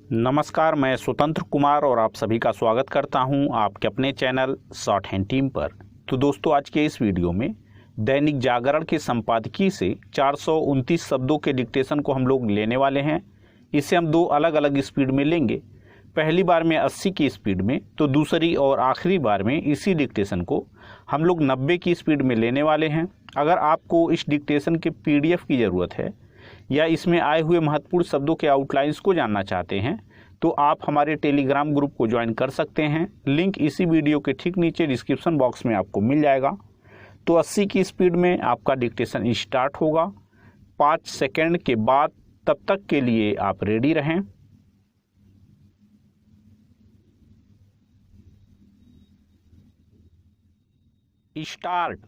नमस्कार, मैं स्वतंत्र कुमार और आप सभी का स्वागत करता हूं आपके अपने चैनल शॉर्ट हैंड टीम पर। तो दोस्तों, आज के इस वीडियो में दैनिक जागरण के संपादकीय से 429 शब्दों के डिक्टेशन को हम लोग लेने वाले हैं। इसे हम दो अलग अलग स्पीड में लेंगे। पहली बार में 80 की स्पीड में, तो दूसरी और आखिरी बार में इसी डिक्टेशन को हम लोग 90 की स्पीड में लेने वाले हैं। अगर आपको इस डिक्टेशन के PDF की ज़रूरत है या इसमें आए हुए महत्वपूर्ण शब्दों के आउटलाइंस को जानना चाहते हैं तो आप हमारे टेलीग्राम ग्रुप को ज्वाइन कर सकते हैं। लिंक इसी वीडियो के ठीक नीचे डिस्क्रिप्शन बॉक्स में आपको मिल जाएगा। तो 80 की स्पीड में आपका डिक्टेशन स्टार्ट होगा। 5 सेकंड के बाद, तब तक के लिए आप रेडी रहें। स्टार्ट।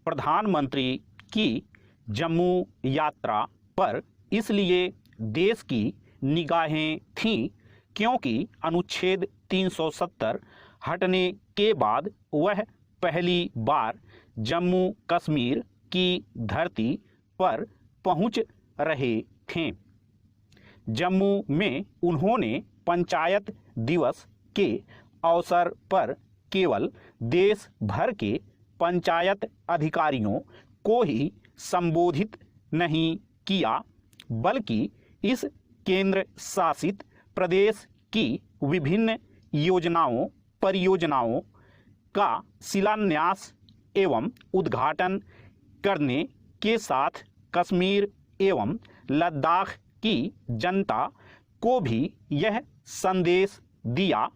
प्रधानमंत्री की जम्मू यात्रा पर इसलिए देश की निगाहें थीं क्योंकि अनुच्छेद 370 हटने के बाद वह पहली बार जम्मू कश्मीर की धरती पर पहुंच रहे थे। जम्मू में उन्होंने पंचायत दिवस के अवसर पर केवल देश भर के पंचायत अधिकारियों को ही संबोधित नहीं किया, बल्कि इस केंद्र शासित प्रदेश की विभिन्न योजनाओं परियोजनाओं का शिलान्यास एवं उद्घाटन करने के साथ कश्मीर एवं लद्दाख की जनता को भी यह संदेश दिया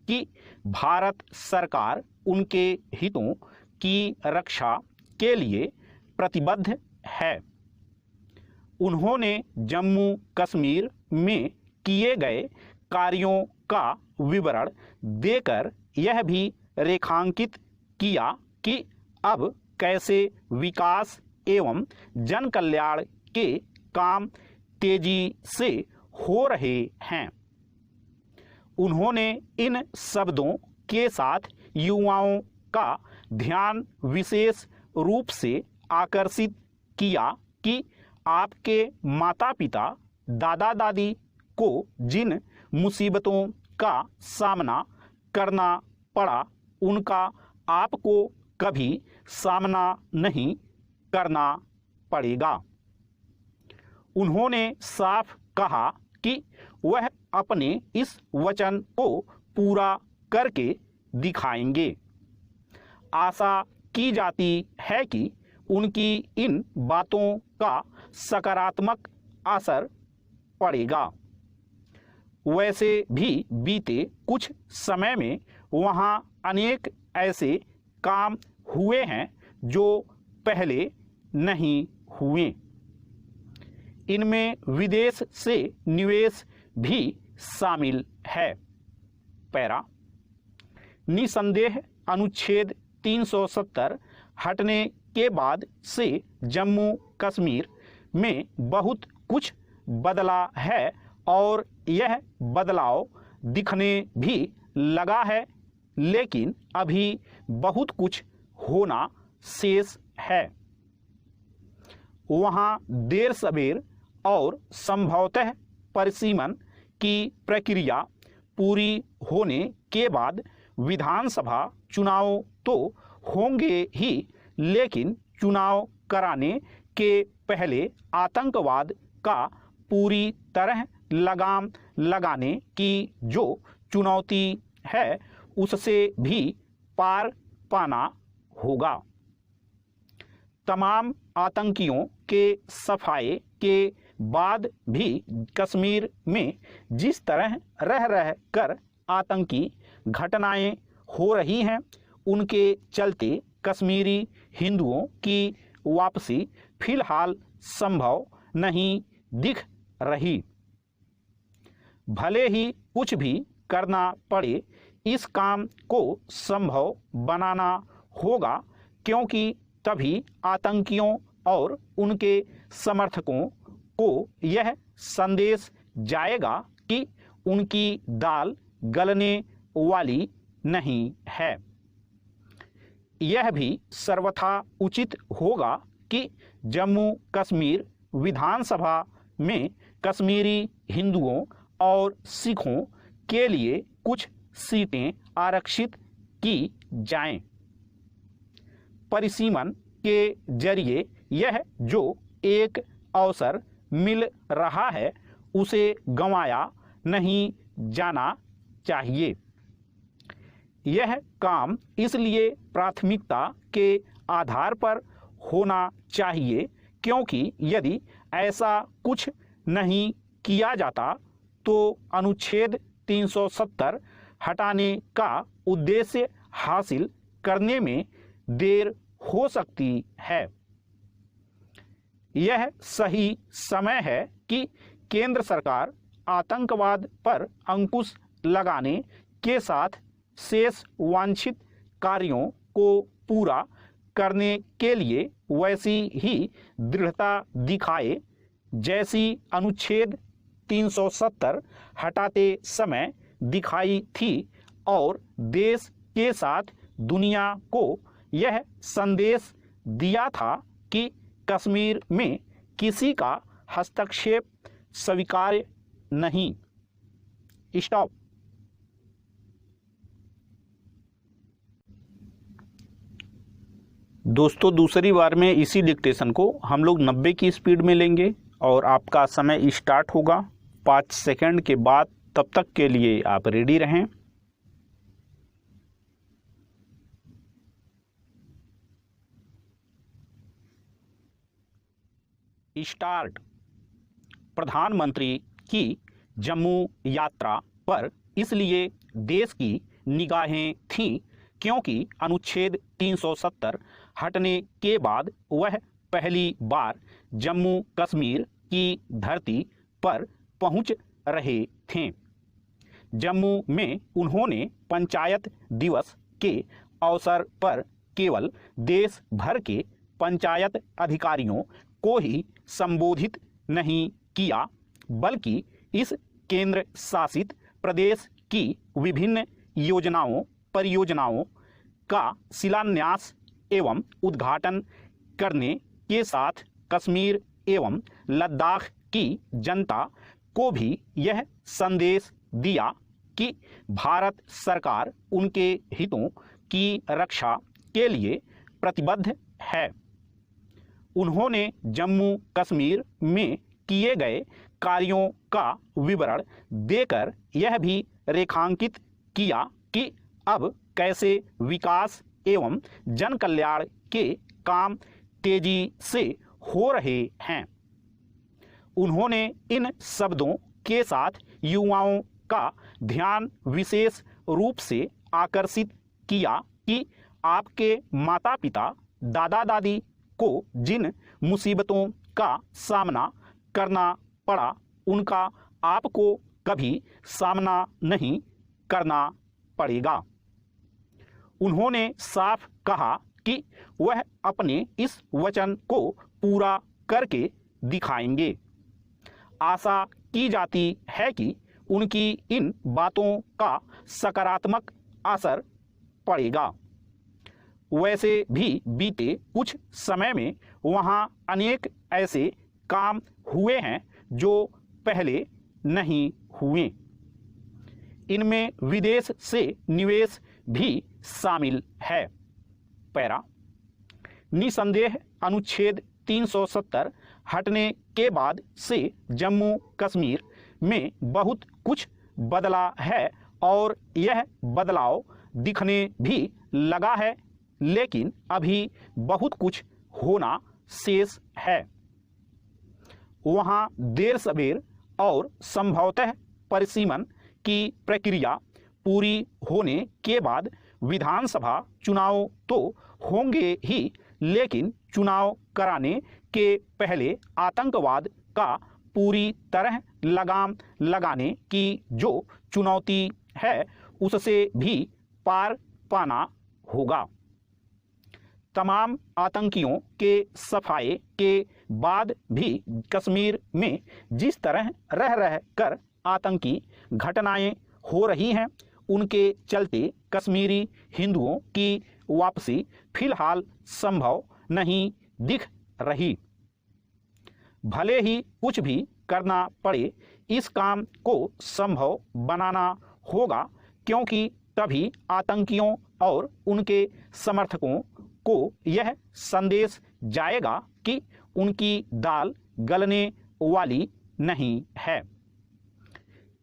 कि भारत सरकार उनके हितों की रक्षा के लिए प्रतिबद्ध है। उन्होंने जम्मू कश्मीर में किए गए कार्यों का विवरण देकर यह भी रेखांकित किया कि अब कैसे विकास एवं जन कल्याण के काम तेजी से हो रहे हैं। उन्होंने इन शब्दों के साथ युवाओं का ध्यान विशेष रूप से आकर्षित किया कि आपके माता पिता दादा दादी को जिन मुसीबतों का सामना करना पड़ा उनका आपको कभी सामना नहीं करना पड़ेगा। उन्होंने साफ कहा कि वह अपने इस वचन को पूरा करके दिखाएंगे। आशा की जाती है कि उनकी इन बातों का सकारात्मक असर पड़ेगा। वैसे भी बीते कुछ समय में वहाँ अनेक ऐसे काम हुए हैं जो पहले नहीं हुए। इनमें विदेश से निवेश भी शामिल है। पैरा। निसंदेह अनुच्छेद 370 हटने के बाद से जम्मू कश्मीर में बहुत कुछ बदला है और यह बदलाव दिखने भी लगा है, लेकिन अभी बहुत कुछ होना शेष है। वहाँ देर सबेर और संभवतः परिसीमन की प्रक्रिया पूरी होने के बाद विधानसभा चुनाव तो होंगे ही, लेकिन चुनाव कराने के पहले आतंकवाद का पूरी तरह लगाम लगाने की जो चुनौती है उससे भी पार पाना होगा। तमाम आतंकियों के सफाए के बाद भी कश्मीर में जिस तरह रह कर आतंकी घटनाएं हो रही हैं, उनके चलते कश्मीरी हिंदुओं की वापसी फिलहाल संभव नहीं दिख रही। भले ही कुछ भी करना पड़े, इस काम को संभव बनाना होगा, क्योंकि तभी आतंकियों और उनके समर्थकों को यह संदेश जाएगा कि उनकी दाल गलने वाली नहीं है। यह भी सर्वथा उचित होगा कि जम्मू कश्मीर विधानसभा में कश्मीरी हिंदुओं और सिखों के लिए कुछ सीटें आरक्षित की जाएं। परिसीमन के जरिए यह जो एक अवसर मिल रहा है उसे गंवाया नहीं जाना चाहिए। यह काम इसलिए प्राथमिकता के आधार पर होना चाहिए क्योंकि यदि ऐसा कुछ नहीं किया जाता तो अनुच्छेद 370 हटाने का उद्देश्य हासिल करने में देर हो सकती है। यह सही समय है कि केंद्र सरकार आतंकवाद पर अंकुश लगाने के साथ शेष वांछित कार्यों को पूरा करने के लिए वैसी ही दृढ़ता दिखाए जैसी अनुच्छेद 370 हटाते समय दिखाई थी और देश के साथ दुनिया को यह संदेश दिया था कि कश्मीर में किसी का हस्तक्षेप स्वीकार्य नहीं। स्टॉप। दोस्तों दूसरी बार में इसी डिक्टेशन को हम लोग 90 की स्पीड में लेंगे और आपका समय स्टार्ट होगा 5 सेकंड के बाद। तब तक के लिए आप रेडी रहें। स्टार्ट। प्रधानमंत्री की जम्मू यात्रा पर इसलिए देश की निगाहें थीं क्योंकि अनुच्छेद 370 हटने के बाद वह पहली बार जम्मू कश्मीर की धरती पर पहुंच रहे थे। जम्मू में उन्होंने पंचायत दिवस के अवसर पर केवल देश भर के पंचायत अधिकारियों को ही संबोधित नहीं किया बल्कि इस केंद्र शासित प्रदेश की विभिन्न योजनाओं परियोजनाओं का शिलान्यास एवं उद्घाटन करने के साथ कश्मीर एवं लद्दाख की जनता को भी यह संदेश दिया कि भारत सरकार उनके हितों की रक्षा के लिए प्रतिबद्ध है। उन्होंने जम्मू कश्मीर में किए गए कार्यों का विवरण देकर यह भी रेखांकित किया कि अब कैसे विकास एवं जन कल्याण के काम तेजी से हो रहे हैं। उन्होंने इन शब्दों के साथ युवाओं का ध्यान विशेष रूप से आकर्षित किया कि आपके माता पिता दादा दादी को जिन मुसीबतों का सामना करना पड़ा उनका आपको कभी सामना नहीं करना पड़ेगा। उन्होंने साफ कहा कि वह अपने इस वचन को पूरा करके दिखाएंगे। आशा की जाती है कि उनकी इन बातों का सकारात्मक असर पड़ेगा। वैसे भी बीते कुछ समय में वहाँ अनेक ऐसे काम हुए हैं जो पहले नहीं हुए। इनमें विदेश से निवेश भी शामिल है। पैरा। निसंदेह अनुच्छेद 370 हटने के बाद से जम्मू कश्मीर में बहुत कुछ बदला है और यह बदलाव दिखने भी लगा है, लेकिन अभी बहुत कुछ होना शेष है। वहाँ देर सवेर और संभवतः परिसीमन की प्रक्रिया पूरी होने के बाद विधानसभा चुनाव तो होंगे ही, लेकिन चुनाव कराने के पहले आतंकवाद का पूरी तरह लगाम लगाने की जो चुनौती है उससे भी पार पाना होगा। तमाम आतंकियों के सफाये के बाद भी कश्मीर में जिस तरह रह कर आतंकी घटनाएं हो रही हैं उनके चलते कश्मीरी हिंदुओं की वापसी फिलहाल संभव नहीं दिख रही। भले ही कुछ भी करना पड़े इस काम को संभव बनाना होगा, क्योंकि तभी आतंकियों और उनके समर्थकों को यह संदेश जाएगा कि उनकी दाल गलने वाली नहीं है।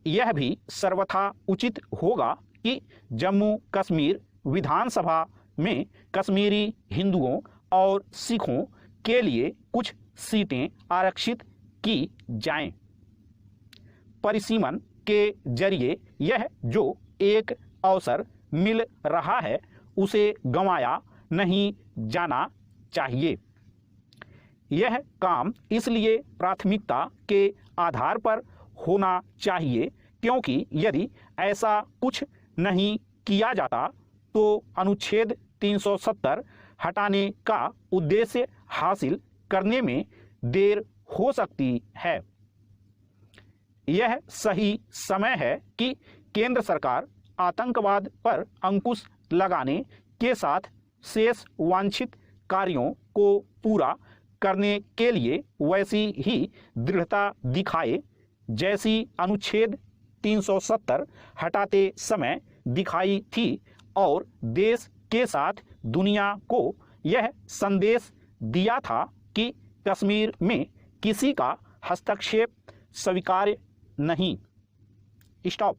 यह भी सर्वथा उचित होगा कि जम्मू कश्मीर विधानसभा में कश्मीरी हिंदुओं और सिखों के लिए कुछ सीटें आरक्षित की जाएं। परिसीमन के जरिए यह जो एक अवसर मिल रहा है उसे गंवाया नहीं जाना चाहिए। यह काम इसलिए प्राथमिकता के आधार पर होना चाहिए क्योंकि यदि ऐसा कुछ नहीं किया जाता तो अनुच्छेद 370 हटाने का उद्देश्य हासिल करने में देर हो सकती है। यह सही समय है कि केंद्र सरकार आतंकवाद पर अंकुश लगाने के साथ शेष वांछित कार्यों को पूरा करने के लिए वैसी ही दृढ़ता दिखाए जैसी अनुच्छेद 370 हटाते समय दिखाई थी और देश के साथ दुनिया को यह संदेश दिया था कि कश्मीर में किसी का हस्तक्षेप स्वीकार्य नहीं। स्टॉप।